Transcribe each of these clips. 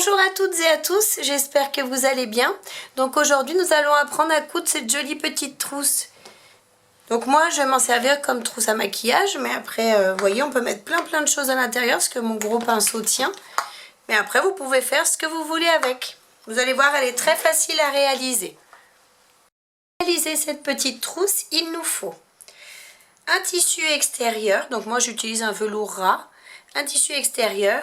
Bonjour à toutes et à tous, j'espère que vous allez bien. Donc aujourd'hui nous allons apprendre à coudre cette jolie petite trousse. Donc moi je vais m'en servir comme trousse à maquillage, mais après vous voyez on peut mettre plein de choses à l'intérieur parce que mon gros pinceau tient. Mais après vous pouvez faire ce que vous voulez avec. Vous allez voir, elle est très facile à réaliser. Pour réaliser cette petite trousse, il nous faut un tissu extérieur, donc moi j'utilise un velours ras, un tissu extérieur,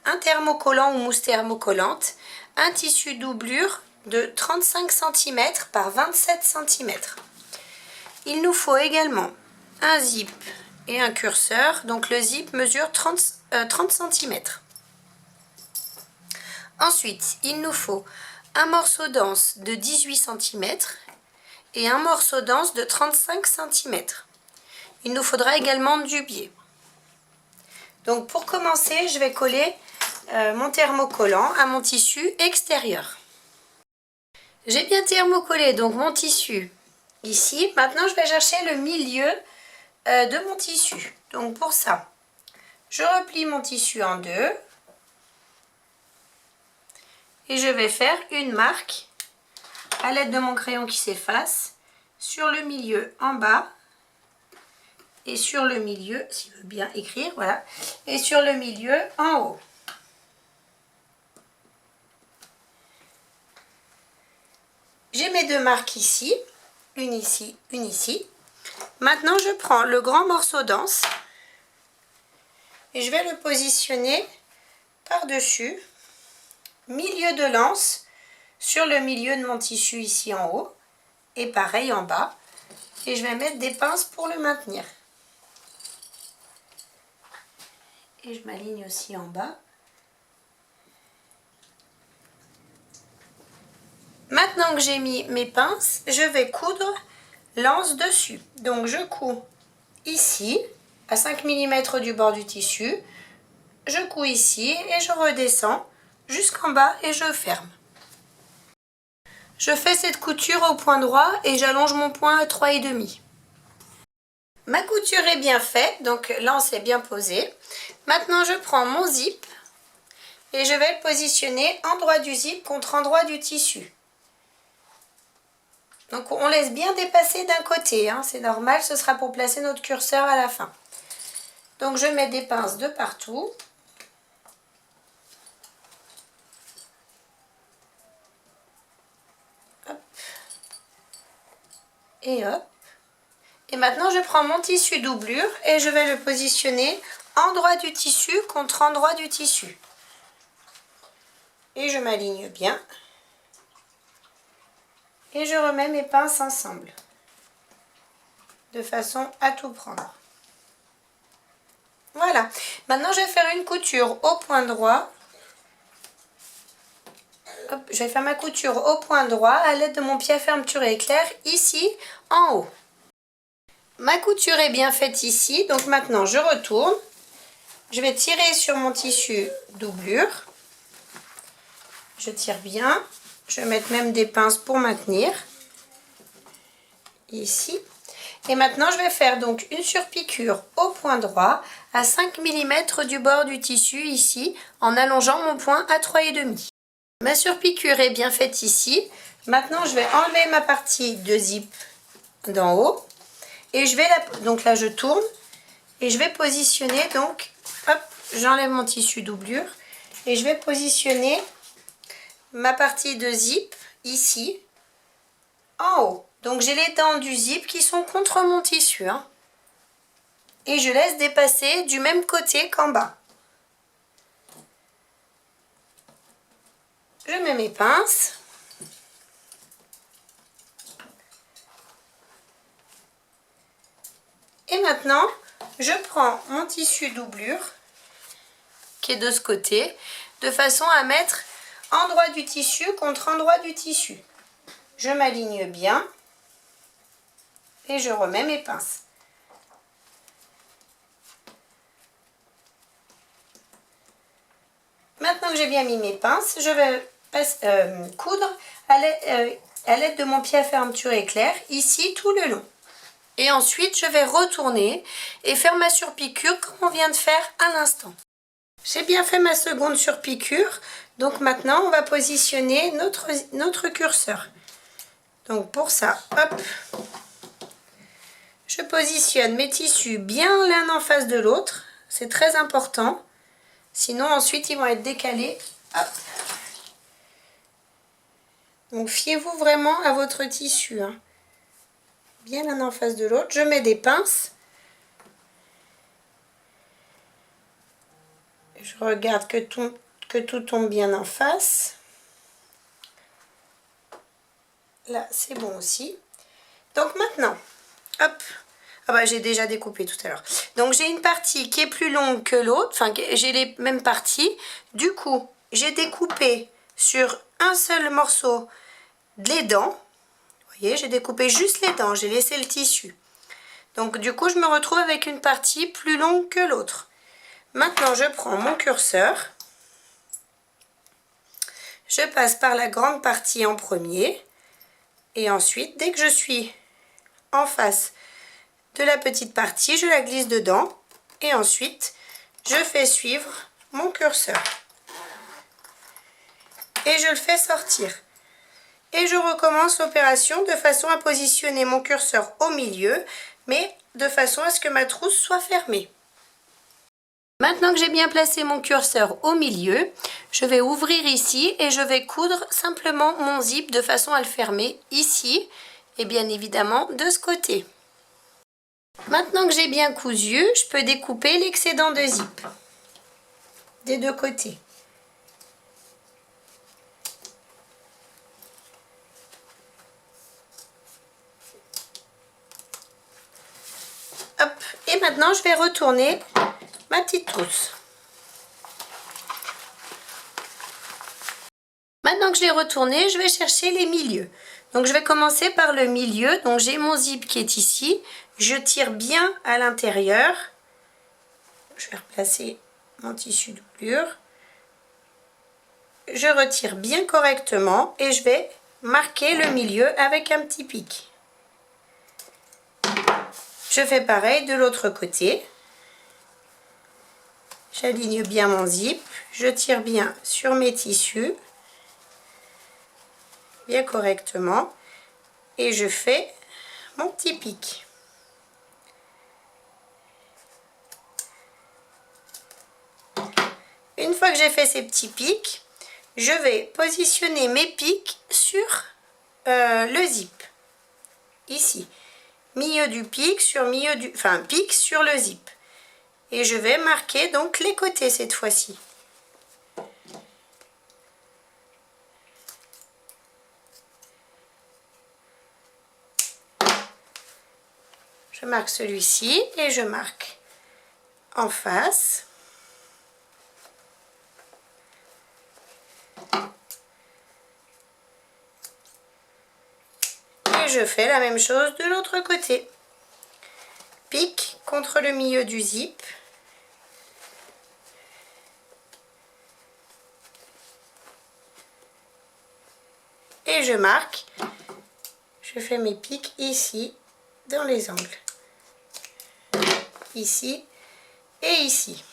un thermocollant ou mousse thermocollante, un tissu doublure de 35 cm par 27 cm. Il nous faut également un zip et un curseur, donc le zip mesure 30 cm. Ensuite, il nous faut un morceau d'anse de 18 cm et un morceau d'anse de 35 cm. Il nous faudra également du biais. Donc pour commencer, je vais coller mon thermocollant à mon tissu extérieur. J'ai bien thermocollé donc mon tissu ici. Maintenant, je vais chercher le milieu de mon tissu. Donc pour ça, je replie mon tissu en deux et je vais faire une marque à l'aide de mon crayon qui s'efface sur le milieu en bas et sur le milieu, s'il veut bien écrire, voilà, et sur le milieu en haut. J'ai mes deux marques ici, une ici, une ici. Maintenant, je prends le grand morceau d'anse et je vais le positionner par-dessus, milieu de l'anse, sur le milieu de mon tissu ici en haut, et pareil en bas. Et je vais mettre des pinces pour le maintenir. Et je m'aligne aussi en bas. Maintenant que j'ai mis mes pinces, je vais coudre l'anse dessus. Donc je couds ici, à 5 mm du bord du tissu. Je couds ici et je redescends jusqu'en bas et je ferme. Je fais cette couture au point droit et j'allonge mon point à 3,5. Ma couture est bien faite, donc l'anse est bien posée. Maintenant je prends mon zip et je vais le positionner endroit du zip contre endroit du tissu. Donc on laisse bien dépasser d'un côté, hein, c'est normal, ce sera pour placer notre curseur à la fin. Donc je mets des pinces de partout. Hop. Et hop. Et maintenant je prends mon tissu doublure et je vais le positionner endroit du tissu contre endroit du tissu. Et je m'aligne bien. Et je remets mes pinces ensemble. De façon à tout prendre. Voilà. Maintenant je vais faire une couture au point droit. Hop, je vais faire ma couture au point droit à l'aide de mon pied à fermeture éclair ici en haut. Ma couture est bien faite ici, donc maintenant je retourne. Je vais tirer sur mon tissu doublure. Je tire bien. Je vais mettre même des pinces pour maintenir. Ici. Et maintenant je vais faire donc une surpiqûre au point droit à 5 mm du bord du tissu ici en allongeant mon point à 3,5. Ma surpiqûre est bien faite ici. Maintenant je vais enlever ma partie de zip d'en haut. Et je vais donc là je tourne et je vais positionner donc, hop, j'enlève mon tissu doublure et je vais positionner ma partie de zip ici en haut. Donc j'ai les dents du zip qui sont contre mon tissu, hein, et je laisse dépasser du même côté qu'en bas. Je mets mes pinces. Et maintenant, je prends mon tissu doublure qui est de ce côté, de façon à mettre endroit du tissu contre endroit du tissu. Je m'aligne bien et je remets mes pinces. Maintenant que j'ai bien mis mes pinces, je vais coudre à l'aide de mon pied à fermeture éclair, ici tout le long. Et ensuite, je vais retourner et faire ma surpiqûre comme on vient de faire à l'instant. J'ai bien fait ma seconde surpiqûre, Donc maintenant, on va positionner notre curseur. Donc pour ça, hop, je positionne mes tissus bien l'un en face de l'autre. C'est très important. Sinon, ensuite, ils vont être décalés. Hop. Donc fiez-vous vraiment à votre tissu, hein. Bien l'un en face de l'autre. Je mets des pinces. Je regarde que tout tombe bien en face. Là, c'est bon aussi. Donc maintenant, hop. Ah bah j'ai déjà découpé tout à l'heure. Donc j'ai une partie qui est plus longue que l'autre. Enfin, j'ai les mêmes parties. Du coup, j'ai découpé sur un seul morceau les dents. Vous voyez, j'ai découpé juste les dents. J'ai laissé le tissu. Donc du coup, je me retrouve avec une partie plus longue que l'autre. Maintenant, je prends mon curseur. Je passe par la grande partie en premier. Et ensuite, dès que je suis en face de la petite partie, je la glisse dedans. Et ensuite, je fais suivre mon curseur. Et je le fais sortir. Et je recommence l'opération de façon à positionner mon curseur au milieu, mais de façon à ce que ma trousse soit fermée. Maintenant que j'ai bien placé mon curseur au milieu, je vais ouvrir ici et je vais coudre simplement mon zip de façon à le fermer ici et bien évidemment de ce côté. Maintenant que j'ai bien cousu, je peux découper l'excédent de zip des deux côtés. Hop. Et maintenant je vais retourner ma petite trousse. Maintenant que je l'ai retournée, je vais chercher les milieux. Donc je vais commencer par le milieu. Donc j'ai mon zip qui est ici. Je tire bien à l'intérieur. Je vais replacer mon tissu doublure. Je retire bien correctement et je vais marquer le milieu avec un petit pic. Je fais pareil de l'autre côté. J'aligne bien mon zip. Je tire bien sur mes tissus. Bien correctement. Et je fais mon petit pic. Une fois que j'ai fait ces petits pics, je vais positionner mes pics sur le zip. Ici. Milieu du pic sur milieu du... Enfin, pic sur le zip. Et je vais marquer donc les côtés cette fois-ci. Je marque celui-ci et je marque en face. Et je fais la même chose de l'autre côté. Pique contre le milieu du zip. Et je marque. Je fais mes pics ici, dans les angles. Ici et ici.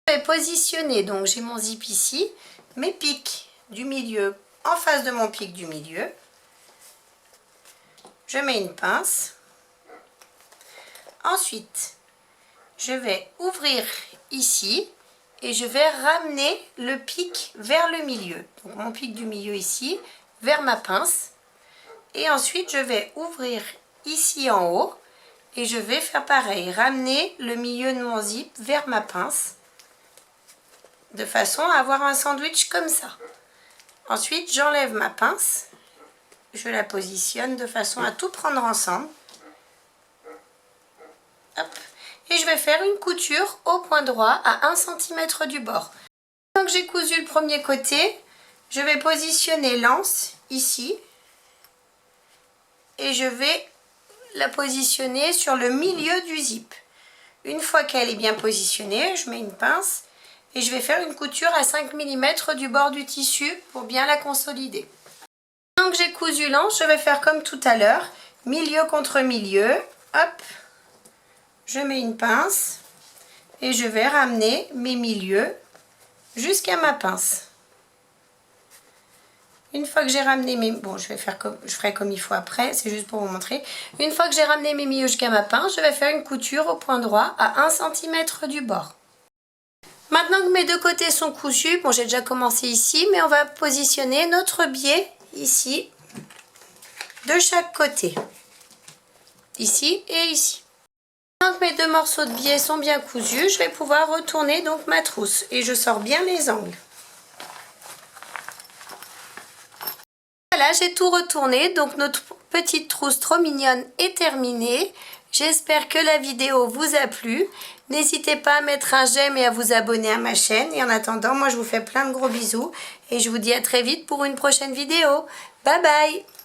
Je vais positionner, donc j'ai mon zip ici, mes pics du milieu en face de mon pic du milieu. Je mets une pince. Ensuite, je vais ouvrir ici et je vais ramener le pic vers le milieu. Donc mon pic du milieu ici, vers ma pince. Et ensuite, je vais ouvrir ici en haut et je vais faire pareil, ramener le milieu de mon zip vers ma pince de façon à avoir un sandwich comme ça. Ensuite, j'enlève ma pince, je la positionne de façon à tout prendre ensemble. Hop. Et je vais faire une couture au point droit à 1 cm du bord. Maintenant que j'ai cousu le premier côté, je vais positionner l'anse ici et je vais la positionner sur le milieu du zip. Une fois qu'elle est bien positionnée, je mets une pince et je vais faire une couture à 5 mm du bord du tissu pour bien la consolider. Maintenant que j'ai cousu l'anse, je vais faire comme tout à l'heure, milieu contre milieu. Hop, je mets une pince et je vais ramener mes milieux jusqu'à ma pince. Une fois que j'ai ramené mes... Bon, je ferai comme il faut après, c'est juste pour vous montrer. Une fois que j'ai ramené mes milieux jusqu'à ma pince, je vais faire une couture au point droit à 1 cm du bord. Maintenant que mes deux côtés sont cousus, bon j'ai déjà commencé ici, mais on va positionner notre biais ici, de chaque côté. Ici et ici. Maintenant que mes deux morceaux de biais sont bien cousus, je vais pouvoir retourner donc ma trousse et je sors bien les angles. Voilà, j'ai tout retourné, donc notre petite trousse trop mignonne est terminée. J'espère que la vidéo vous a plu. N'hésitez pas à mettre un j'aime et à vous abonner à ma chaîne. Et en attendant, moi je vous fais plein de gros bisous et je vous dis à très vite pour une prochaine vidéo. Bye bye!